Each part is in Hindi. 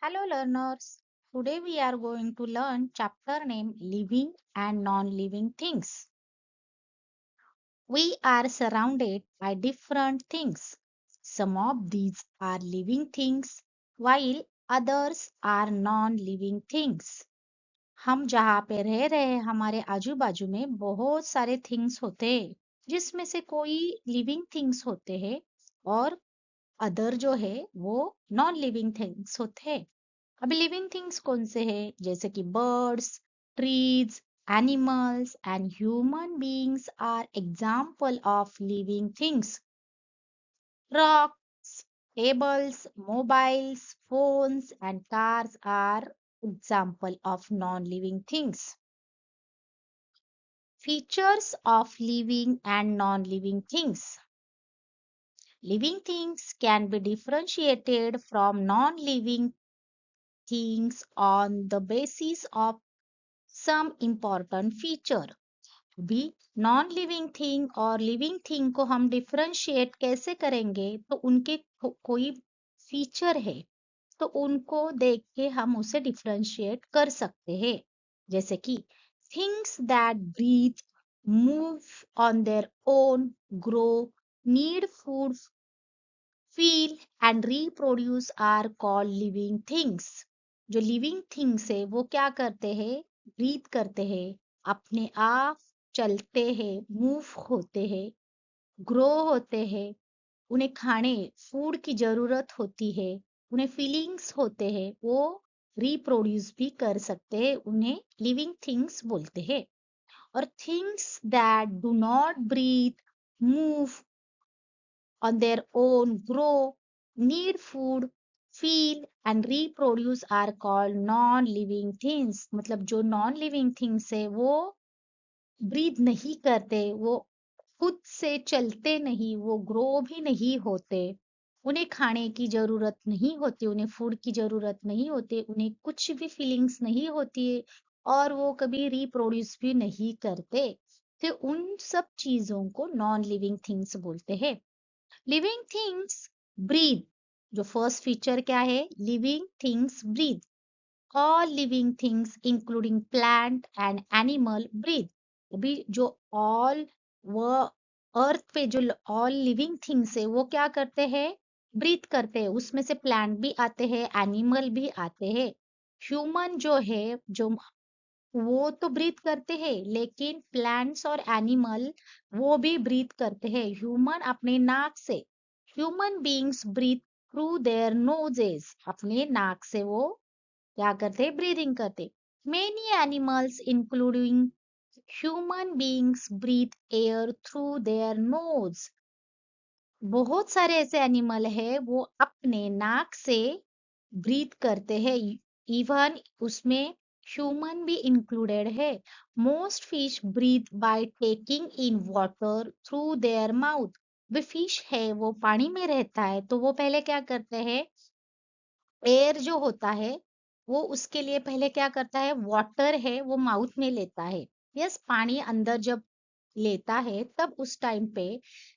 Hello learners. Today we are going to learn chapter name living and non-living things. We are surrounded by different things. Some of these are living things while others are non-living things. हम जहाँ पे रह रहे हैं हमारे आजू बाजू में बहुत सारे थिंग्स होते हैं जिसमें से कोई लिविंग थिंग्स होते हैं और अदर जो है वो नॉन लिविंग थिंग्स होते हैं। अभी लिविंग थिंग्स कौन से हैं जैसे कि birds, trees, animals and human beings are example of living things. Rocks, tables, mobiles, phones and cars are example of non-living things. Features of living and non-living things. Living things can be differentiated from non-living things on the basis of some important feature. भी नॉन लिविंग थिंग और लिविंग थिंग को हम डिफरेंशिएट कैसे करेंगे तो उनके कोई फीचर है तो उनको देख के हम उसे डिफरेंशिएट कर सकते हैं। जैसे कि things that breathe, move on their own, grow, need food, feel and reproduce are called living things. जो लिविंग थिंग्स है वो क्या करते हैं, ब्रीथ करते हैं, अपने आप चलते हैं, मूव होते हैं, ग्रो होते हैं, उन्हें खाने फूड की जरूरत होती है, उन्हें फीलिंग्स होते हैं, वो रिप्रोड्यूस भी कर सकते हैं, उन्हें लिविंग थिंग्स बोलते हैं। और things that do not breathe, move on their own, grow, need food, feel and reproduce are called non-living things। मतलब जो non-living things है वो ब्रीथ नहीं करते, वो खुद से चलते नहीं, वो ग्रो भी नहीं होते, उन्हें खाने की जरूरत नहीं होती, उन्हें फूड की जरूरत नहीं होती, उन्हें कुछ भी फीलिंग्स नहीं होती है और वो कभी रिप्रोड्यूस भी नहीं करते। तो उन सब चीजों को नॉन लिविंग थिंग्स बोलते हैं। Living things breathe. जो फर्स्ट फीचर क्या है, living things breathe. All living things including plant and animal breathe. अभी जो ऑल वो अर्थ पे जो ऑल लिविंग थिंग्स है वो क्या करते हैं, ब्रीथ करते हैं। उसमें से प्लांट भी आते हैं, एनिमल भी आते हैं। ह्यूमन जो है जो वो तो ब्रीथ करते हैं लेकिन प्लांट्स और एनिमल वो भी ब्रीथ करते हैं। ह्यूमन अपने नाक से, human beings breathe through their noses. अपने नाक से वो क्या करते हैं, ब्रीदिंग करते। Many animals including human beings breathe air through their nose. बहुत सारे ऐसे एनिमल है वो अपने नाक से ब्रीथ करते हैं। इवन उसमें ह्यूमन भी इंक्लूडेड है। Most fish breathe by taking in water through their mouth. वे फिश है वो पानी में रहता है तो वो पहले क्या करते हैं, एयर जो होता है वो उसके लिए पहले क्या करता है, वाटर है वो माउथ में लेता है। यस, पानी अंदर जब लेता है तब उस टाइम पे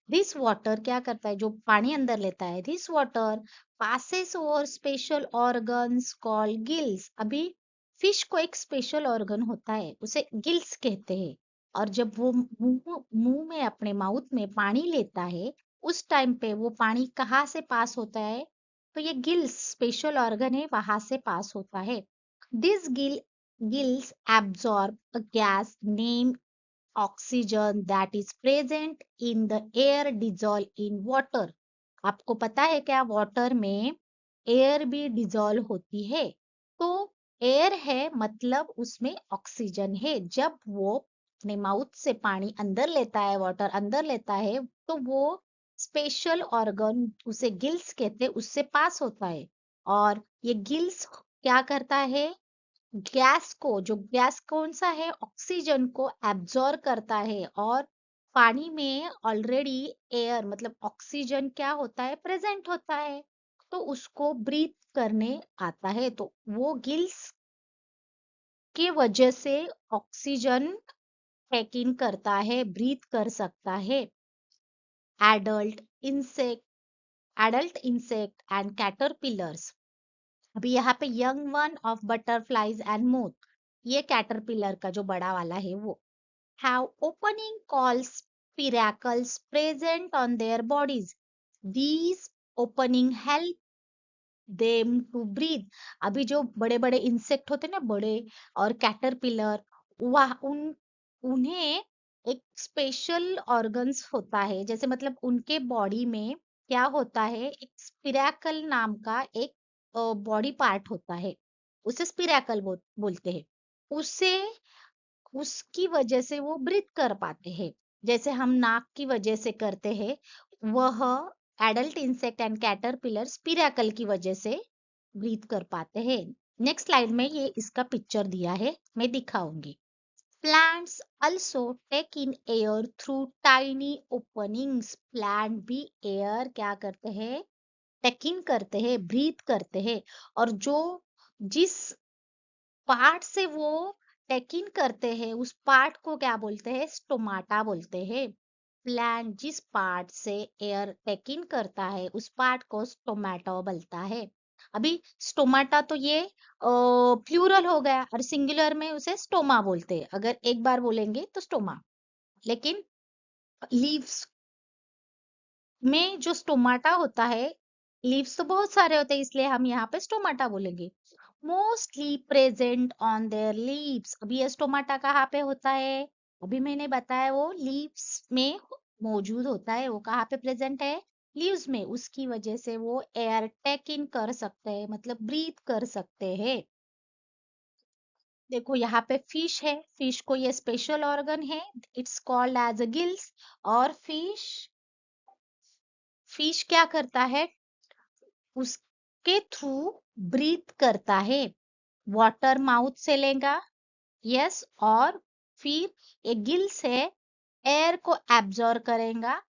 दिस वाटर क्या करता है, जो पानी अंदर लेता है, this water passes over special organs call gills. अभी फिश को एक स्पेशल ऑर्गन होता है उसे गिल्स कहते हैं। और जब वो मुंह मुंह में अपने माउथ में पानी लेता है उस टाइम पे वो पानी कहाँ से पास होता है, तो ये गिल्स स्पेशल ऑर्गन है वहां से पास होता है। This gills absorb a gas name oxygen that is present in the air dissolve in water. आपको पता है क्या, वाटर में एयर भी डिजॉल्व होती है। तो एयर है मतलब उसमें ऑक्सीजन है। जब वो अपने माउथ से पानी अंदर लेता है, वाटर अंदर लेता है तो वो स्पेशल ऑर्गन उसे गिल्स कहते हैं उससे पास होता है। और ये गिल्स क्या करता है, गैस को, जो गैस कौन सा है, ऑक्सीजन को एब्जॉर्ब करता है। और पानी में ऑलरेडी एयर मतलब ऑक्सीजन क्या होता है, प्रेजेंट होता है तो उसको ब्रीथ करने आता है। तो वो गिल्स की वजह से ऑक्सीजन टेक इन करता है, ब्रीथ कर सकता है। Adult insect adult insect and caterpillars. अभी यहाँ पे young one of butterflies and moth, ये कैटरपिलर का जो बड़ा वाला है वो, have opening called spiracles present on their bodies. These opening help them to breathe. अभी जो बड़े बड़े इंसेक्ट होते हैं ना, बड़े और कैटरपिलर, वह उन्हें एक स्पेशल ऑर्गन्स होता है, जैसे मतलब उनके बॉडी में क्या होता है, एक स्पिरैकल नाम का एक बॉडी पार्ट होता है, उसे स्पिरैकल बोलते हैं। उसे उसकी वजह से वो ब्रीथ कर पाते हैं, जैसे हम नाक की वजह से करते हैं, वह एडल्ट इंसेक्ट एंड कैटरपिलर स्पिरैकल की वजह से ब्रीथ कर पाते हैं। नेक्स्ट स्लाइड में ये इसका पिक्चर दिया है, मैं दिखाऊंगी। Plants also take in air through tiny openings. Plant भी एयर क्या करते हैं, टेक इन करते हैं, ब्रीथ करते हैं, और जो जिस पार्ट से वो टेक इन करते हैं उस पार्ट को क्या बोलते हैं, स्टोमाटा बोलते हैं। प्लांट जिस पार्ट से एयर टेक इन करता है उस पार्ट को स्टोमाटा बोलता है। अभी स्टोमाटा तो ये प्लूरल हो गया, और सिंगुलर में उसे स्टोमा बोलते हैं, अगर एक बार बोलेंगे तो स्टोमा। लेकिन लीव्स में जो स्टोमाटा होता है, लीव्स तो बहुत सारे होते हैं इसलिए हम यहाँ पे स्टोमाटा बोलेंगे। Mostly present on their leaves. अभी ये स्टोमाटा कहाँ पे होता है, अभी मैंने बताया वो लीव्स में मौजूद होता है। वो कहाँ पे प्रेजेंट है, लीव्स में। उसकी वजह से वो एयर टेक इन कर सकते हैं, मतलब ब्रीथ कर सकते हैं। देखो यहाँ पे फिश है, फिश को ये स्पेशल ऑर्गन है, it's called as a gills. और फिश फिश क्या करता है, उसके थ्रू ब्रीथ करता है, वाटर माउथ से लेगा, यस, और फिर एक गिल से एयर को एब्जॉर्ब करेगा,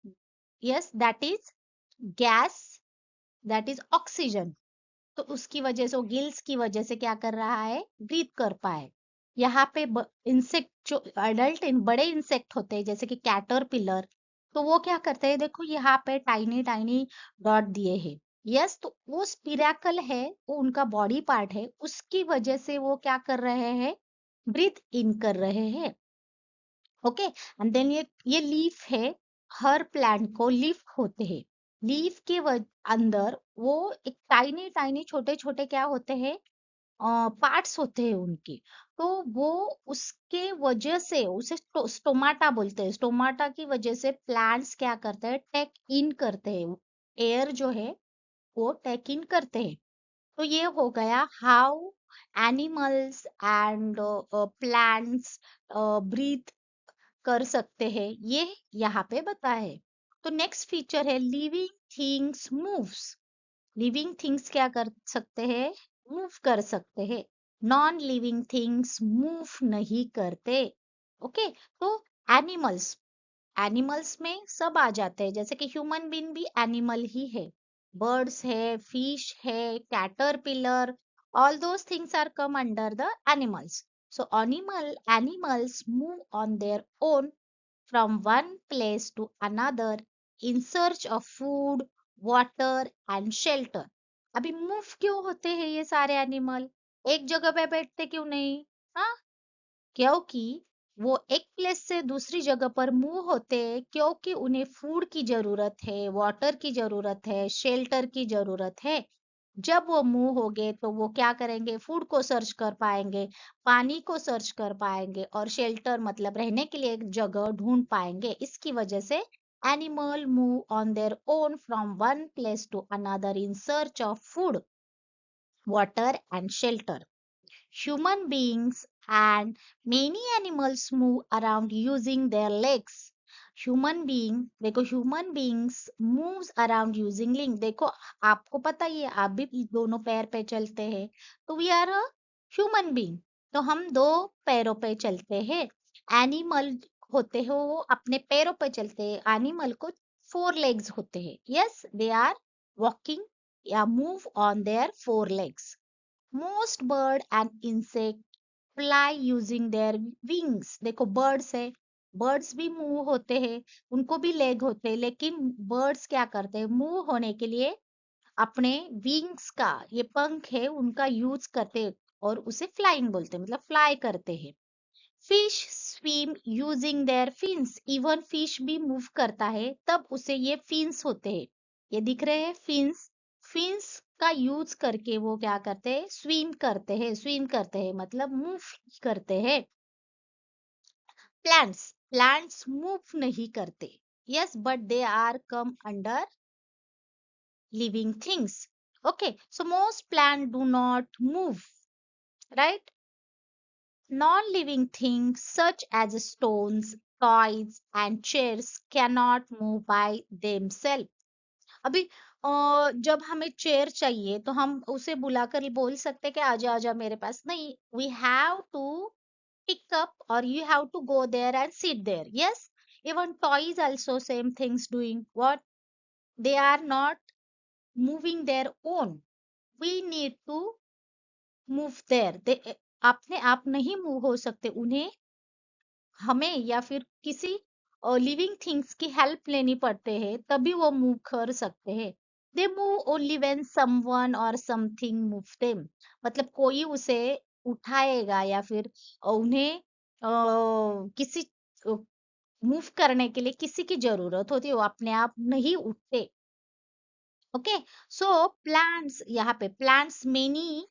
yes, that is gas, that is oxygen. तो उसकी वजह से, वो गिल्स की वजह से क्या कर रहा है, ब्रीथ कर पाए। यहाँ पे इंसेक्ट जो अडल्ट इन बड़े इंसेक्ट होते हैं जैसे कि कैटरपिलर, तो वो क्या करते हैं, देखो यहाँ पे टाइनी टाइनी डॉट दिए हैं, यस, तो वो स्पिरैकल है, वो उनका बॉडी पार्ट है, उसकी वजह से वो क्या कर रहे हैं, ब्रीथ इन कर रहे हैं। ओके, एंड देन ये लीफ है, हर प्लांट को लीफ होते हैं। लीफ के अंदर वो एक टाइनी टाइनी छोटे छोटे क्या होते हैं, पार्ट्स होते हैं उनके। तो वो उसके वजह से उसे स्टोमाटा बोलते हैं। स्टोमाटा की वजह से प्लांट्स क्या करते हैं, टेक इन करते हैं, एयर जो है वो टेक इन करते हैं। तो ये हो गया how animals and plants breathe कर सकते हैं, ये यहाँ पे बता है। तो नेक्स्ट फीचर है living things moves. Living things क्या कर सकते हैं, मूव कर सकते हैं। नॉन लिविंग थिंग्स मूव नहीं करते। ओके, तो एनिमल्स, एनिमल्स में सब आ जाते हैं, जैसे कि ह्यूमन बीइंग भी एनिमल ही है, बर्ड्स है, फिश है, caterpillar, all those things are come under the animals. So animals move on their own from one place to another in search of food, water and shelter. अभी मूव क्यों होते हैं ये सारे एनिमल, एक जगह पे बैठते क्यों नहीं, हाँ, क्योंकि वो एक प्लेस से दूसरी जगह पर मूव होते हैं, क्योंकि उन्हें फूड की जरूरत है, वाटर की जरूरत है, शेल्टर की जरूरत है। जब वो मूव होंगे तो वो क्या करेंगे, फूड को सर्च कर पाएंगे, पानी को सर्च कर पाएंगे, और शेल्टर मतलब रहने के लिए एक जगह ढूंढ पाएंगे। इसकी वजह से animal move on their own from one place to another in search of food, water and shelter. Human beings and many animals move around using their legs. Human being, देखो human beings moves around using लिंग। देखो आपको पता ही है, आप भी दोनों पैर पे चलते हैं, तो we are a human being, तो हम दो पैरों पे चलते हैं। एनिमल होते हैं वो अपने पैरों पे चलते हैं, एनिमल को फोर लेग्स होते हैं, यस, दे आर वॉकिंग या move on there four legs. Most bird and insect fly using their wings. देखो बर्ड्स है, बर्ड्स भी मूव होते हैं, उनको भी लेग होते हैं, लेकिन बर्ड्स क्या करते हैं, मूव होने के लिए अपने विंग्स का, ये पंख है उनका यूज करते और उसे फ्लाइंग बोलते हैं, मतलब फ्लाई करते हैं। Fish swim using their fins, even fish भी मूव करता है तब उसे ये फिन्स होते हैं, ये दिख रहे हैं फिन्स। फिन्स का यूज करके वो क्या करते हैं, स्विम करते हैं मतलब मूव करते हैं। प्लांट्स, प्लांट्स मूव नहीं करते, yes, but they are come under living things. Okay, so most plants do not move, right? Non-living things such as stones, toys, and chairs cannot move by themselves. अभी जब हमें चेयर चाहिए तो हम उसे बुलाकर बोल सकते हैं कि आजा आजा मेरे पास, नहीं, we have to pick up or you have to go there and sit there. Yes, even toys also same things doing what, they are not moving their own, we need to move there, they अपने आप नहीं मूव हो सकते, उन्हें हमें या फिर किसी लिविंग थिंग्स की हेल्प लेनी पड़ते हैं तभी वो मूव कर सकते हैं। They move only when someone और समथिंग मूव देम, मतलब कोई उसे उठाएगा या फिर उन्हें किसी मूव करने के लिए किसी की जरूरत होती है, वो अपने आप नहीं उठते। ओके, सो प्लांट्स, यहाँ पे plants many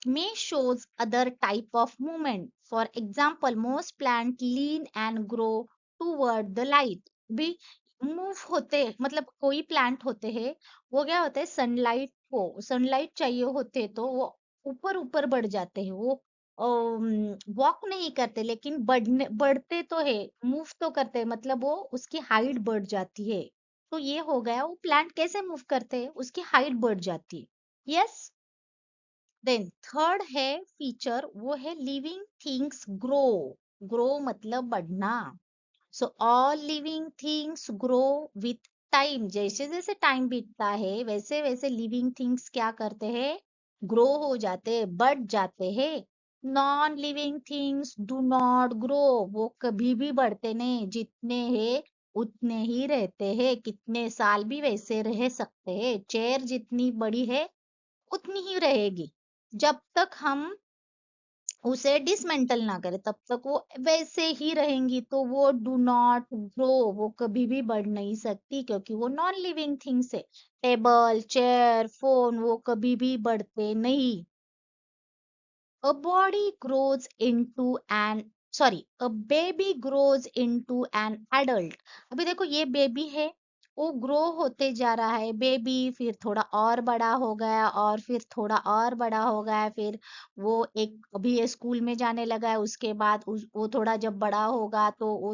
may shows other type of movement. For example, most plant lean and grow toward the light. भी मूव होते, मतलब कोई प्लांट होते हैं वो क्या होते हैं, सनलाइट को सनलाइट चाहिए होते तो वो ऊपर ऊपर बढ़ जाते हैं, वो वॉक नहीं करते लेकिन बढ़ते तो है, मूव तो करते हैं, मतलब वो उसकी हाइट बढ़ जाती है। तो ये हो गया, वो प्लांट कैसे मूव करते हैं, उसकी हाइट बढ़ जाती है। यस, देन थर्ड है फीचर, वो है लिविंग थिंग्स ग्रो। ग्रो मतलब बढ़ना। So all living things grow with time, जैसे जैसे टाइम बीतता है वैसे वैसे लिविंग थिंग्स क्या करते हैं, ग्रो हो जाते हैं, बढ़ जाते हैं। Non living things do not grow, वो कभी भी बढ़ते नहीं, जितने हैं उतने ही रहते हैं, कितने साल भी वैसे रह सकते हैं, चेयर जितनी बड़ी है उतनी ही रहेगी, जब तक हम उसे डिसमेंटल ना करें तब तक वो वैसे ही रहेंगी। तो वो डू नॉट ग्रो, वो कभी भी बढ़ नहीं सकती क्योंकि वो नॉन लिविंग थिंग्स है। टेबल, चेयर, फोन वो कभी भी बढ़ते नहीं। A body grows into an sorry, a baby grows into an adult. अभी देखो ये बेबी है, वो ग्रो होते जा रहा है, बेबी फिर थोड़ा और बड़ा हो गया और फिर थोड़ा और बड़ा हो गया, फिर वो एक अभी ये स्कूल में जाने लगा है, उसके बाद वो थोड़ा जब बड़ा होगा तो वो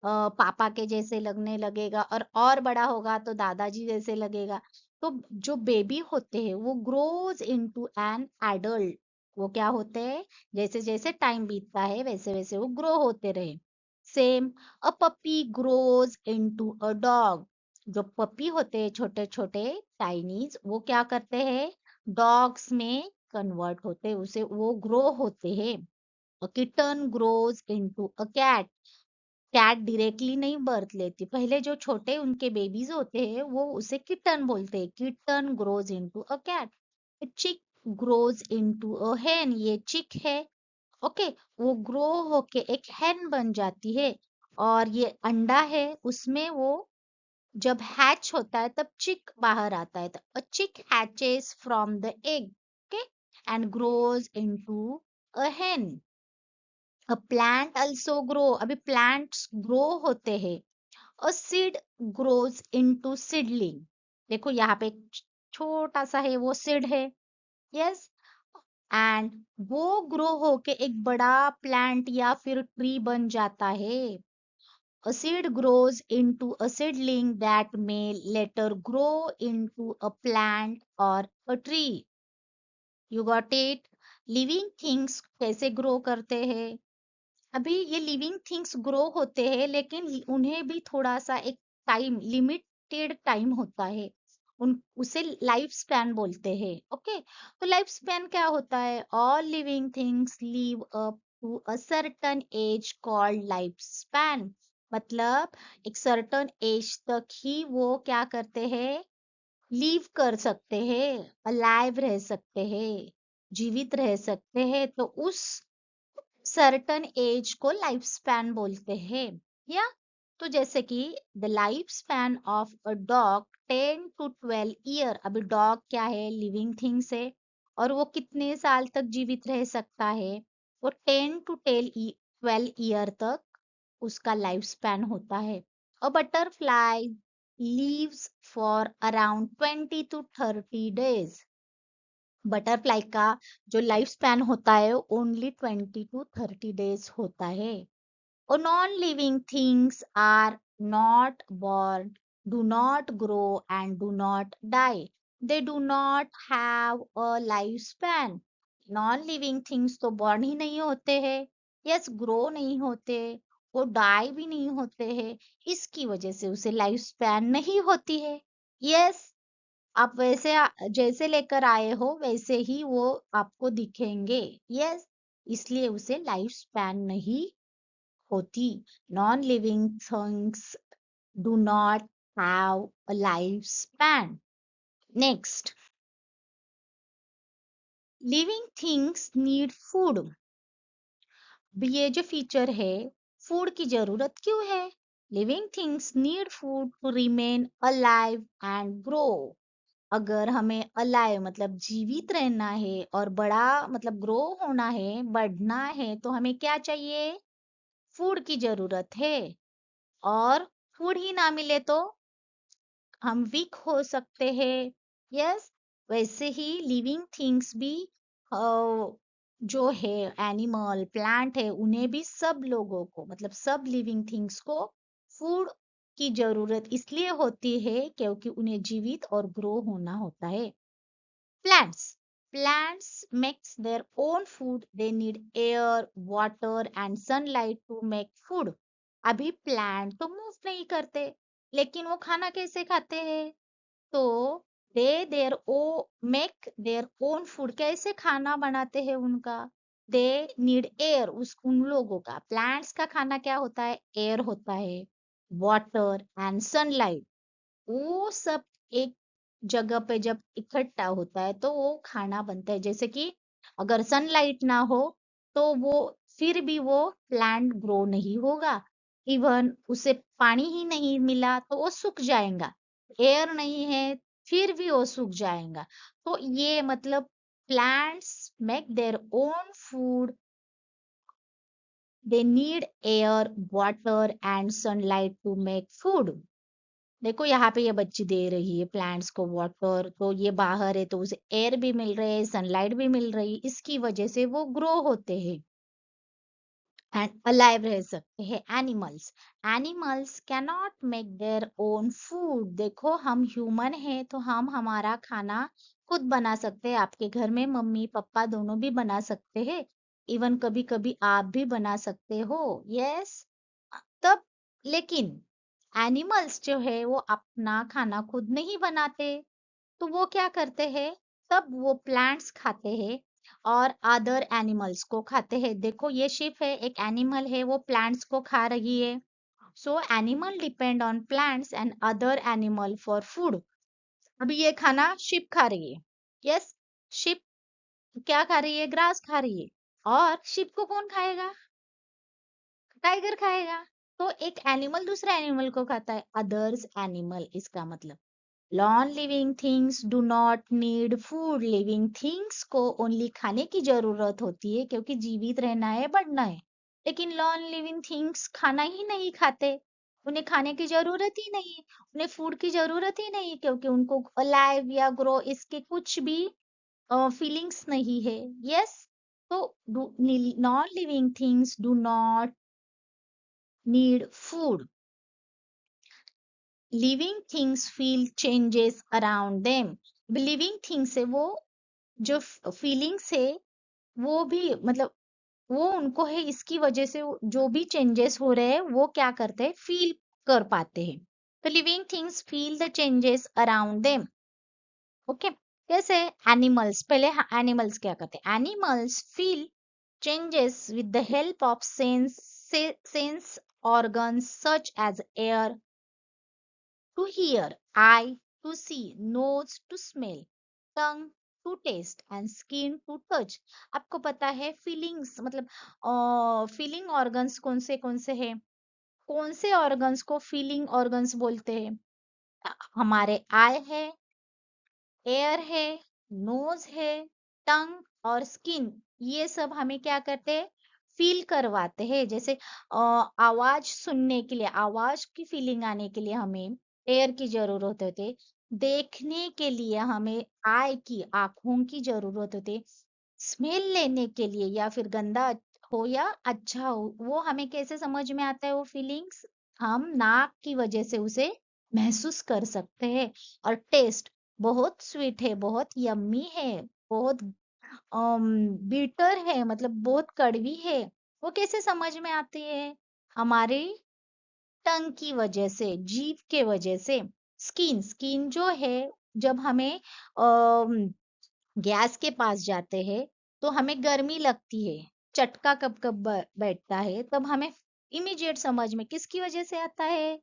पापा के जैसे लगने लगेगा और बड़ा होगा तो दादाजी जैसे लगेगा। तो जो बेबी होते हैं वो ग्रोज इनटू एन एडल्ट, वो क्या होते हैं, जैसे जैसे टाइम बीतता है वैसे वैसे वो ग्रो होते रहे। Same, a puppy grows into a dog, जो पपी होते हैं छोटे छोटे टाइनीज, वो क्या करते हैं, डॉग्स में कन्वर्ट होते हैं, उसे वो ग्रो होते हैं। A kitten grows into a cat, cat directly नहीं बर्थ लेती, पहले जो छोटे उनके बेबीज होते हैं वो उसे किटन बोलते हैं, kitten grows into a cat. Chick grows into a hen, ये चिक है, ओके, वो ग्रो होके एक हेन बन जाती है। और ये अंडा है, उसमें वो जब हैच होता है तब चिक बाहर आता है, अ चिक hatches from the egg, okay, and grows into a हेन। अ प्लांट अल्सो ग्रो, अभी प्लांट्स ग्रो होते हैं। A seed grows into seedling, देखो यहाँ पे छोटा सा है वो सीड है, यस, एंड वो ग्रो होके एक बड़ा प्लांट या फिर ट्री बन जाता है। A seed grows into a seedling that may later grow into a plant or a tree. You got it? Living things कैसे ग्रो करते हैं, अभी ये लिविंग थिंग्स ग्रो होते हैं लेकिन उन्हें भी थोड़ा सा एक टाइम, लिमिटेड टाइम होता है, उन उसे लाइफ स्पैन बोलते हैं। ओके, तो लाइफ स्पैन क्या होता है, all living things live up to a certain age called life span, मतलब एक सर्टेन एज तक ही वो क्या करते हैं, लीव कर सकते हैं, अलाइव रह सकते हैं, जीवित रह सकते हैं, तो उस सर्टन एज को लाइफ स्पैन बोलते हैं। या तो जैसे कि the life span of a dog 10 to 12 year. अभी डॉग क्या है, लिविंग थिंग्स है, और वो कितने साल तक जीवित रह सकता है, वो 10 to 12 ईयर तक उसका लाइफ स्पैन होता है। A butterfly leaves for around 20 to 30 days. Butterfly का जो लाइफ स्पैन होता है ओनली 20 to 30 डेज होता है। और non living things are not born, do not grow and do not die. They do not have a lifespan. Non living things तो बॉर्न ही नहीं होते हैं, यस ग्रो नहीं होते, वो डाई भी नहीं होते हैं, इसकी वजह से उसे लाइफ स्पैन नहीं होती है। यस, आप वैसे जैसे लेकर आए हो वैसे ही वो आपको दिखेंगे। यस, इसलिए उसे लाइफ स्पैन नहीं होती। Non living things do not have a life span. Next, living things need food. ये जो फीचर है, फूड की जरूरत क्यों है? Living things need food to remain alive and grow. अगर हमें अलाइव मतलब जीवित रहना है और बड़ा मतलब ग्रो होना है, बढ़ना है, तो हमें क्या चाहिए? फूड की जरूरत है। और फूड ही ना मिले तो हम वीक हो सकते हैं। यस, वैसे ही लिविंग थिंग्स भी अ, जो है एनिमल प्लांट है, उन्हें भी सब लोगों को मतलब सब लिविंग थिंग्स को फूड की जरूरत इसलिए होती है क्योंकि उन्हें जीवित और ग्रो होना होता है। Plants. Plants makes their own food. They need air, water and sunlight to make food. अभी प्लांट तो मूव नहीं करते, लेकिन वो खाना कैसे खाते हैं? तो they there uh make their own food. कैसे खाना बनाते हैं उनका? They need air. उस उन लोगों का प्लांट्स का खाना क्या होता है? एयर होता है, वाटर एंड सनलाइट। वो सब एक जगह पे जब इकट्ठा होता है तो वो खाना बनता है। जैसे कि अगर सनलाइट ना हो तो वो फिर भी वो प्लांट ग्रो नहीं होगा। इवन उसे पानी ही नहीं मिला तो वो सूख जाएगा। एयर नहीं है फिर भी वो सूख जाएगा। तो ये मतलब plants make their own food. They need air, water and sunlight to make food. देखो यहाँ पे ये बच्ची दे रही है प्लांट्स को वाटर, तो ये बाहर है तो उसे एयर भी मिल रही है, सनलाइट भी मिल रही है, इसकी वजह से वो ग्रो होते हैं एंड अलाइव रह सकते हैं। Animals, animals can not make their own food. देखो हम ह्यूमन हैं तो हम हमारा खाना खुद बना सकते हैं। आपके घर में मम्मी पापा दोनों भी बना सकते हैं, इवन कभी कभी आप भी बना सकते हो। यस, तब लेकिन एनिमल्स जो है वो अपना खाना खुद नहीं बनाते, तो वो क्या करते हैं? तब वो प्लांट्स खाते हैं और अदर एनिमल्स को खाते हैं। देखो ये शिप है, एक एनिमल है, वो प्लांट्स को खा रही है। So animal depend on plants and other animal for food. अभी ये खाना शिप खा रही है। यस, शिप क्या खा रही है? ग्रास खा रही है। और शिप को कौन खाएगा? टाइगर खाएगा। तो एक एनिमल दूसरे एनिमल को खाता है, अदर्स एनिमल, इसका मतलब non living things do not need food. Living things को ओनली खाने की जरूरत होती है क्योंकि जीवित रहना है, बढ़ना है। लेकिन नॉन लिविंग थिंग्स खाना ही नहीं खाते, उन्हें खाने की जरूरत ही नहीं, उन्हें फूड की जरूरत ही नहीं, क्योंकि उनको अलाइव या ग्रो इसके कुछ भी फीलिंग्स नहीं है। यस, तो non living things do not need food. Living things feel changes around them. Living things है वो जो फीलिंग्स है वो भी मतलब वो उनको है, इसकी वजह से जो भी चेंजेस हो रहे हैं वो क्या करते हैं? फील कर पाते हैं। तो living things feel the changes around them. Okay, कैसे? एनिमल्स, पहले एनिमल्स क्या करते हैं? Animals feel changes with the help of sense organs such as ear to hear, eye to see, nose to smell, tongue to taste and skin to touch. आपको पता है फीलिंग्स मतलब फीलिंग ऑर्गन्स कौन से हैं? कौन से ऑर्गन्स को फीलिंग ऑर्गन्स बोलते हैं? हमारे आई है, एयर है, नोज है, टंग और स्किन, ये सब हमें क्या करते हैं? फील करवाते हैं। जैसे आवाज सुनने के लिए, आवाज की फीलिंग आने के लिए हमें एयर की जरूरत होती है। देखने के लिए हमें आई की, आंखों की जरूरत होती है। स्मेल लेने के लिए या फिर गंदा हो या अच्छा हो, वो हमें कैसे समझ में आता है वो फीलिंग्स? हम नाक की वजह से उसे महसूस कर सकते हैं। और टेस्ट, बहुत स्वीट है, बहुत यम्मी है, बहुत बीटर है, मतलब बहुत कड़वी है, वो कैसे समझ में आती है? हमारी टंग की वजह से, जीभ के वजह से। स्किन, स्किन जो है, जब हमें गैस के पास जाते हैं तो हमें गर्मी लगती है, चटका कब कब बैठता है, तब हमें इमीडिएट समझ में किसकी वजह से आता है?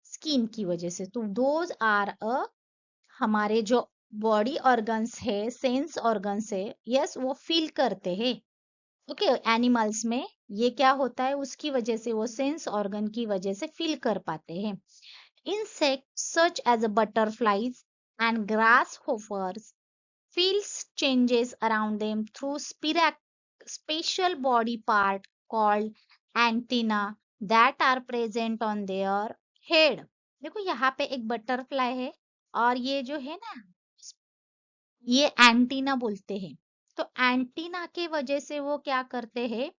स्किन की वजह से। तो दोज आर अ, हमारे जो बॉडी ऑर्गन्स है, सेंस ऑर्गन्स है, यस वो फील करते हैं। ओके, एनिमल्स में ये क्या होता है, उसकी वजह से, वो सेंस ऑर्गन की वजह से फील कर पाते हैं। Insects such as butterflies and grasshoppers feels changes around them through special body part called antenna that are present on their head। देखो यहाँ पे एक बटरफ्लाई है और ये जो है ना, ये एंटीना बोलते हैं। तो एंटीना के वजह से वो क्या करते हैं?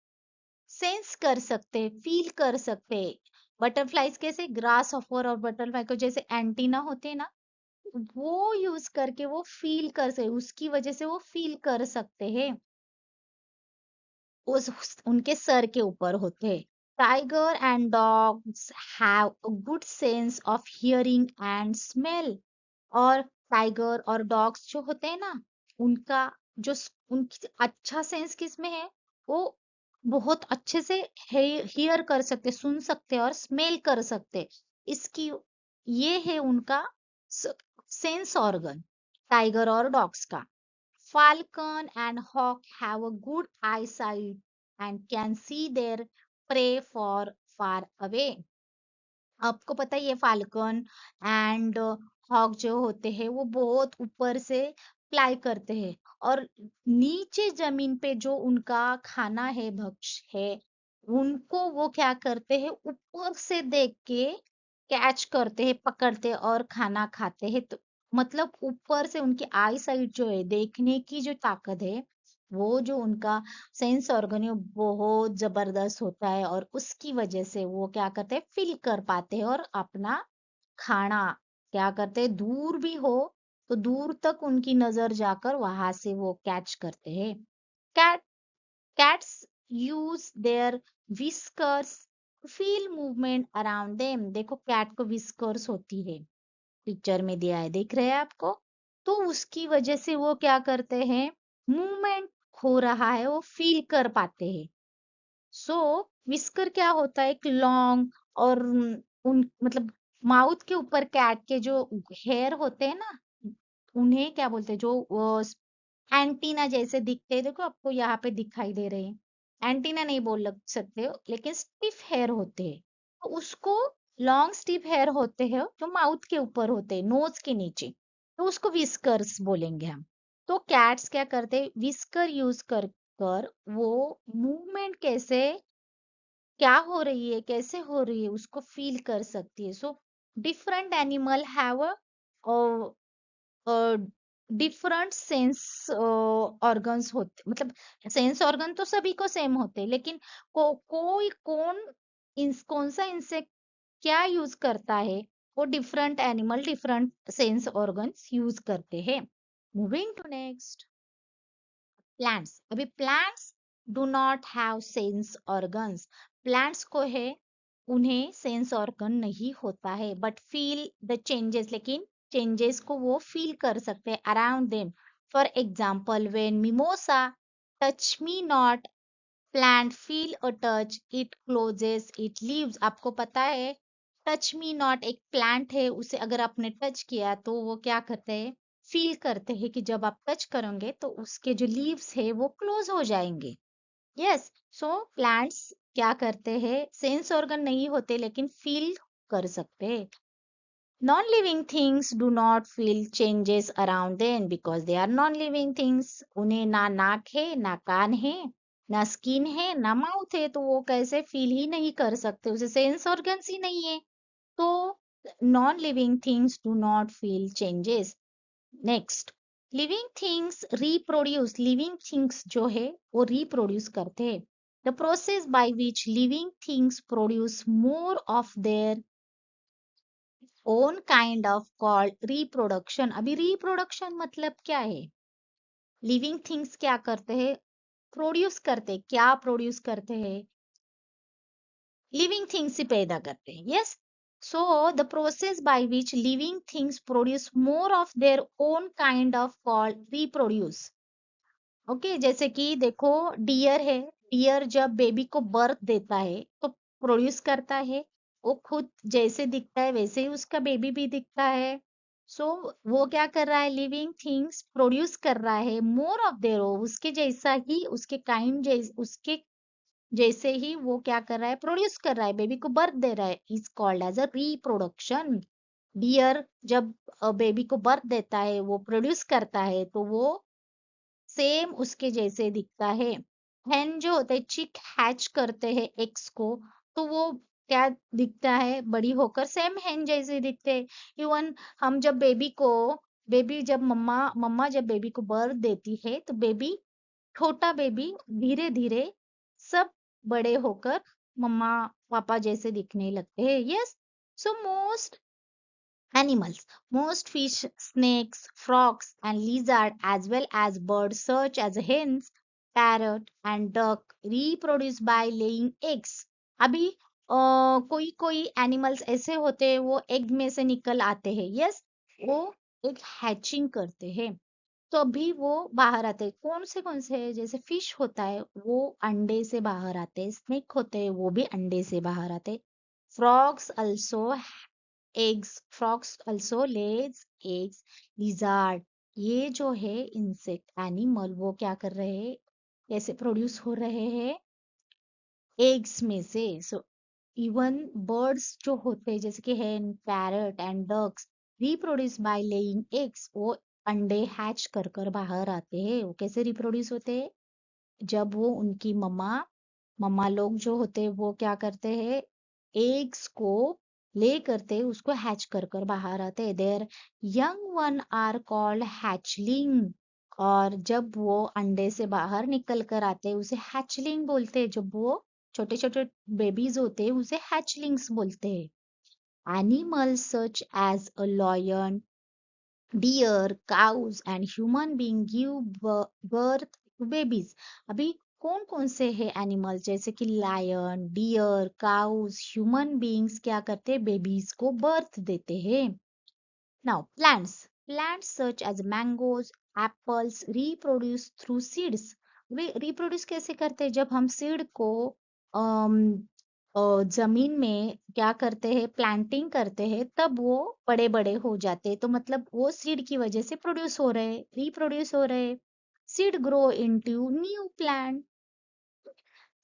सेंस कर सकते हैं, फील कर सकते हैं। बटरफ्लाईज कैसे, ग्रास हॉपर और बटरफ्लाई को जैसे एंटीना होते हैं ना, वो यूज करके वो फील कर सकते, उसकी वजह से वो फील कर सकते हैं। उनके सर के ऊपर होते हैं। Tiger and dogs have a good sense of hearing and smell. और टाइगर और डॉग्स जो होते हैं ना, उनका उनकी अच्छा सेंस किसमें है? वो बहुत अच्छे से हियर कर सकते, सुन सकते और स्मेल कर सकते। इसकी, ये है उनका सेंस ऑर्गन, टाइगर और डॉग्स का। Falcon and hawk have a good eyesight and can see their prey for far away। आपको पता है ये फाल्कन एंड हॉक जो होते हैं वो बहुत ऊपर से फ्लाई करते हैं, और नीचे जमीन पे जो उनका खाना है, भक्ष्य है, उनको वो क्या करते हैं? ऊपर से देख के कैच करते हैं, पकड़ते हैं और खाना खाते हैं। तो मतलब ऊपर से उनकी आई साइट जो है, देखने की जो ताकत है, वो जो उनका सेंस ऑर्गन है, बहुत जबरदस्त होता है, और उसकी वजह से वो क्या करते हैं? फील कर पाते हैं और अपना खाना क्या करते हैं? दूर भी हो तो दूर तक उनकी नजर जाकर वहां से वो कैच करते हैं। Cat cats use their whiskers feel movement around them. देखो कैट को विस्कर्स होती है, पिक्चर में दिया है, देख रहे हैं आपको? तो उसकी वजह से वो क्या करते हैं? मूवमेंट हो रहा है वो फील कर पाते हैं। सो विस्कर क्या होता है? एक लॉन्ग और उन मतलब माउथ के ऊपर कैट के जो हेयर होते हैं ना, उन्हें क्या बोलते हैं? जो एंटीना जैसे दिखते हैं, देखो आपको यहाँ पे दिखाई दे रहे हैं। एंटीना नहीं बोल सकते हो, लेकिन स्टिफ हेयर होते हैं। तो उसको, लॉन्ग स्टिफ हेयर होते हैं जो माउथ के ऊपर होते हैं, नोज के नीचे, तो उसको विस्कर्स बोलेंगे हम। तो कैट्स क्या करते हैं? विस्कर यूज कर कर वो मूवमेंट कैसे, क्या हो रही है, कैसे हो रही है, उसको फील कर सकती है। So different animal have different sense organs होते, मतलब सेंस ऑर्गन तो सभी को सेम होते हैं, लेकिन कोई कौन सा इंसेक्ट क्या यूज करता है, वो different animal different sense organs use करते हैं। Moving to next, plants. अभी plants do not have sense organs. Plants को है, उन्हें सेंस ऑर्गन नहीं होता है, बट फील द चेंजेस, लेकिन चेंजेस को वो फील कर सकते हैं around them. For example, when mimosa touch me not, plant feel a touch, it closes it leaves. आपको पता है टच मी नॉट एक प्लांट है, उसे अगर आपने टच किया तो वो क्या करते हैं, फील करते हैं कि जब आप टच करोगे तो उसके जो लीव्स है वो क्लोज हो जाएंगे। यस, सो प्लांट्स क्या करते हैं, सेंस ऑर्गन नहीं होते लेकिन फील कर सकते हैं। Non living things do not feel changes around them because they are non living things. उन्हें ना नाक है, ना कान है, ना स्किन है, ना माउथ है, तो वो कैसे फील ही नहीं कर सकते, उसे सेंस ऑर्गन्स ही नहीं है। तो non living things do not feel changes. Next, living things reproduce. Living things जो है वो रिप्रोड्यूस करते हैं। The process by which living things produce more of their own kind of called reproduction. अभी रिप्रोडक्शन मतलब क्या है, लिविंग थिंग्स क्या करते हैं, प्रोड्यूस करते, क्या प्रोड्यूस करते हैं, लिविंग थिंग्स ही पैदा करते हैं। Yes, so the process by which living things produce more of their own kind of called reproduce. Okay, जैसे कि देखो, डियर है, डियर जब बेबी को बर्थ देता है तो प्रोड्यूस करता है, वो खुद जैसे दिखता है वैसे ही उसका बेबी भी दिखता है। सो वो क्या कर रहा है, लिविंग थिंग्स प्रोड्यूस कर रहा है मोर ऑफ देयर, उसके जैसा ही, उसके काइंड जैसे, उसके जैसे ही वो क्या कर रहा है, प्रोड्यूस कर रहा है, बेबी को बर्थ दे रहा है, is called as a reproduction. Deer जब बेबी को बर्थ देता है, वो प्रोड्यूस करता है, तो वो सेम उसके जैसे दिखता है। हेन जो होते हैं चिक हैच करते हैं एग्स को, तो वो क्या दिखता है, बड़ी होकर सेम हेन जैसे दिखते हैं। इवन हम जब बेबी को, बेबी जब मम्मा मम्मा जब बेबी को बर्थ देती है तो बेबी, छोटा बेबी धीरे धीरे सब बड़े होकर मम्मा पापा जैसे दिखने लगते हैं। Yes, so most animals, most fish, snakes, frogs, and lizards, as well as birds such as hens, parrot, and duck, reproduce by laying eggs. अभी कोई कोई एनिमल्स ऐसे होते हैं वो एग में से निकल आते हैं। यस, वो एक हैचिंग करते हैं, तो अभी वो बाहर आते हैं। कौन से है, जैसे फिश होता है वो अंडे से बाहर आते हैं, स्नेक होते हैं वो भी अंडे से बाहर आते हैं। Frogs also eggs, frogs also लेज एग्स। लिजार्ड, ये जो है इंसेक्ट एनिमल, वो क्या कर रहे हैं, कैसे प्रोड्यूस हो रहे हैं, एग्स में से। सो इवन बर्ड्स जो होते हैं जैसे कि hen, parrot and ducks, reproduce by laying eggs, वो अंडे हैच कर कर बाहर आते हैं। वो कैसे रिप्रोड्यूस होते हैं, जब वो उनकी मम्मा मम्मा लोग जो होते हैं वो क्या करते हैं, एग्स को ले करते उसको हैच कर कर बाहर आते हैं। Their young one are called hatchling, और जब वो अंडे से बाहर निकल कर आते हैं उसे हैचलिंग बोलते हैं। जब वो छोटे छोटे बेबीज होते हैं उसे हैचलिंग्स बोलते हैं। Animals such as a lion, deer, cows, and human being give birth to babies. अभी कौन कौन से है एनिमल, जैसे कि lion, deer, cows, human beings क्या करते हैं, बेबीज को बर्थ देते हैं। Now plants, plants such as mangoes, apples reproduce through seeds. वे रिप्रोड्यूस कैसे करते हैं, जब हम सीड को अम, जमीन में क्या करते हैं, प्लांटिंग करते हैं, तब वो बड़े बड़े हो जाते हैं, तो मतलब वो सीड की वजह से प्रोड्यूस हो रहे, रिप्रोड्यूस हो रहे। Seed grow into new plant.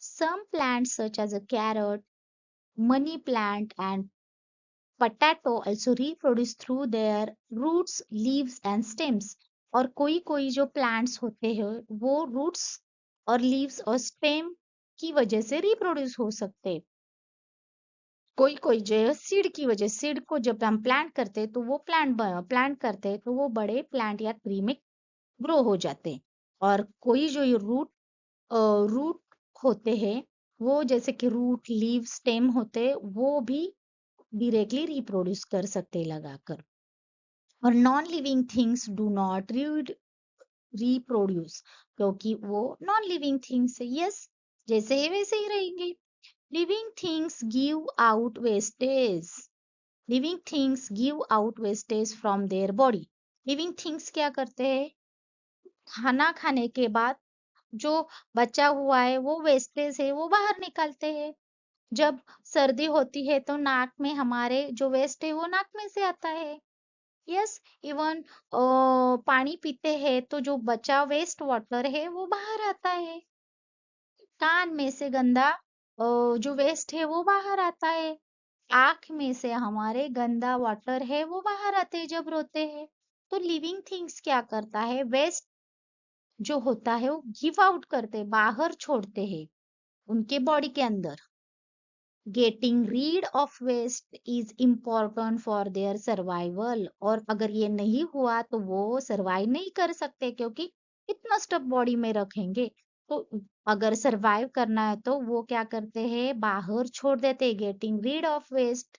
Some plants such as a carrot, money plant, and potato also reproduce through their roots, leaves and stems। और कोई कोई जो प्लांट्स होते हैं वो रूट्स और लीव्स और स्टेम की वजह से रिप्रोड्यूस हो सकते हैं। कोई कोई जो है सीड की वजह, सीड को जब हम प्लांट करते हैं तो वो प्लांट करते हैं तो वो बड़े प्लांट या ट्री में ग्रो हो जाते हैं। और कोई जो ये रूट होते हैं, वो जैसे कि रूट, लीव, स्टेम होते हैं, वो भी डायरेक्टली रिप्रोड्यूस कर सकते हैं लगाकर। और non living things do not reproduce, क्योंकि वो नॉन लिविंग थिंग्स है। यस, जैसे है वैसे ही रहेंगे। Living things give out wastage. Living things give out wastage from their body. Living things क्या करते हैं, खाना खाने के बाद जो बचा हुआ है वो वेस्टेज है वो बाहर निकालते हैं। जब सर्दी होती है तो नाक में हमारे जो वेस्ट है वो नाक में से आता है। यस, इवन पानी पीते हैं तो जो बचा वेस्ट वाटर है वो बाहर आता है। कान में से गंदा जो वेस्ट है वो बाहर आता है। आँख में से हमारे गंदा वाटर है वो बाहर आते हैं जब रोते हैं। तो लिविंग थिंग्स क्या करता है, वेस्ट जो होता है वो गिव आउट करते हैं, बाहर छोड़ते हैं उनके बॉडी के अंदर। Getting rid of waste is important for their survival. और अगर ये नहीं हुआ तो वो सर्वाइव नहीं कर सकते, क्योंकि इतना स्टफ बॉडी में रखेंगे तो अगर सरवाइव करना है तो वो क्या करते हैं, बाहर छोड़ देते हैं। गेटिंग रीड ऑफ वेस्ट,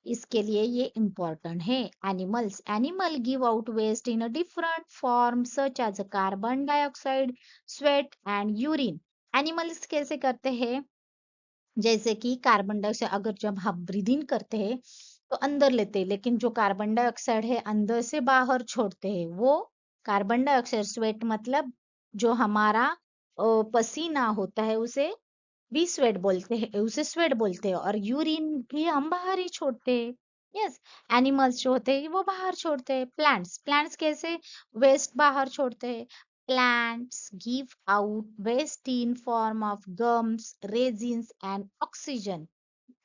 इसके लिए ये इम्पोर्टेंट है। Animal give out waste in a different form such as carbon dioxide, sweat and urine. Animals कैसे करते हैं, जैसे कि कार्बन डाइऑक्साइड अगर जब हम ब्रीद इन करते हैं तो अंदर लेते हैं, लेकिन जो कार्बन डाइऑक्साइड है अंदर से बाहर छोड़ते हैं, वो कार्बन डाइऑक्साइड। स्वेट मतलब जो हमारा पसीना होता है उसे भी स्वेट बोलते हैं, उसे स्वेट बोलते हैं। और यूरिन भी हम बाहर ही छोड़ते हैं। यस, एनिमल्स जो होते हैं वो बाहर छोड़ते हैं। प्लांट्स प्लांट्स कैसे वेस्ट बाहर छोड़ते हैं, plants give out waste in form of gums, resins and oxygen.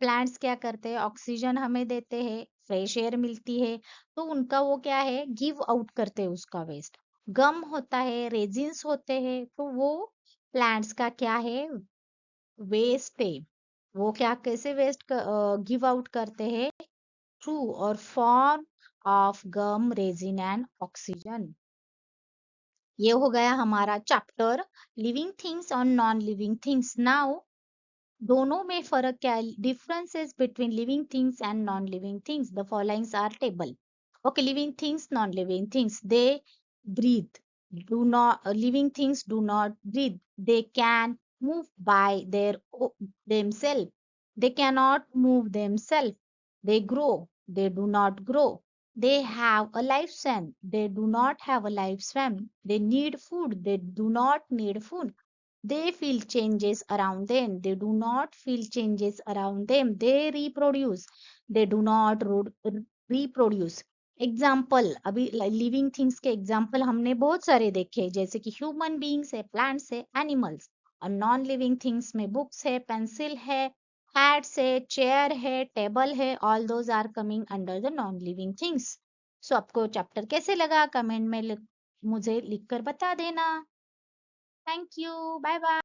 Plants क्या करते हैं, ऑक्सीजन हमें देते हैं, फ्रेश एयर मिलती है, तो उनका वो क्या है, गिव आउट करते हैं उसका वेस्ट। गम होता है, रेजिन्स होते हैं, तो वो प्लांट्स का क्या है, वेस्ट है। वो क्या कैसे वेस्ट गिव आउट करते हैं, थ्रू और form of gum, resin and oxygen. ये हो गया हमारा चैप्टर लिविंग थिंग्स और नॉन लिविंग थिंग्स। नाउ दोनों में फर्क क्या है, differences between living things and non living things. The followings are table. Okay, living things, non living things, they breathe, do not living things do not breathe. They can move by themselves. They cannot move themselves. They grow, they do not grow. They have a lifespan, they do not have a lifespan. They need food, they do not need food. They feel changes around them, they do not feel changes around them. They reproduce, they do not reproduce. Example, अभी लिविंग थिंग्स के एग्जाम्पल हमने बहुत सारे देखे, जैसे कि ह्यूमन बीइंग्स है, प्लांट्स है, एनिमल्स। और नॉन लिविंग थिंग्स में बुक्स है, पेंसिल है, हैट्स है, चेयर है, टेबल है, all those are coming under the non living things. So आपको चैप्टर कैसे लगा, कमेंट में मुझे लिखकर बता देना। Thank you, bye bye.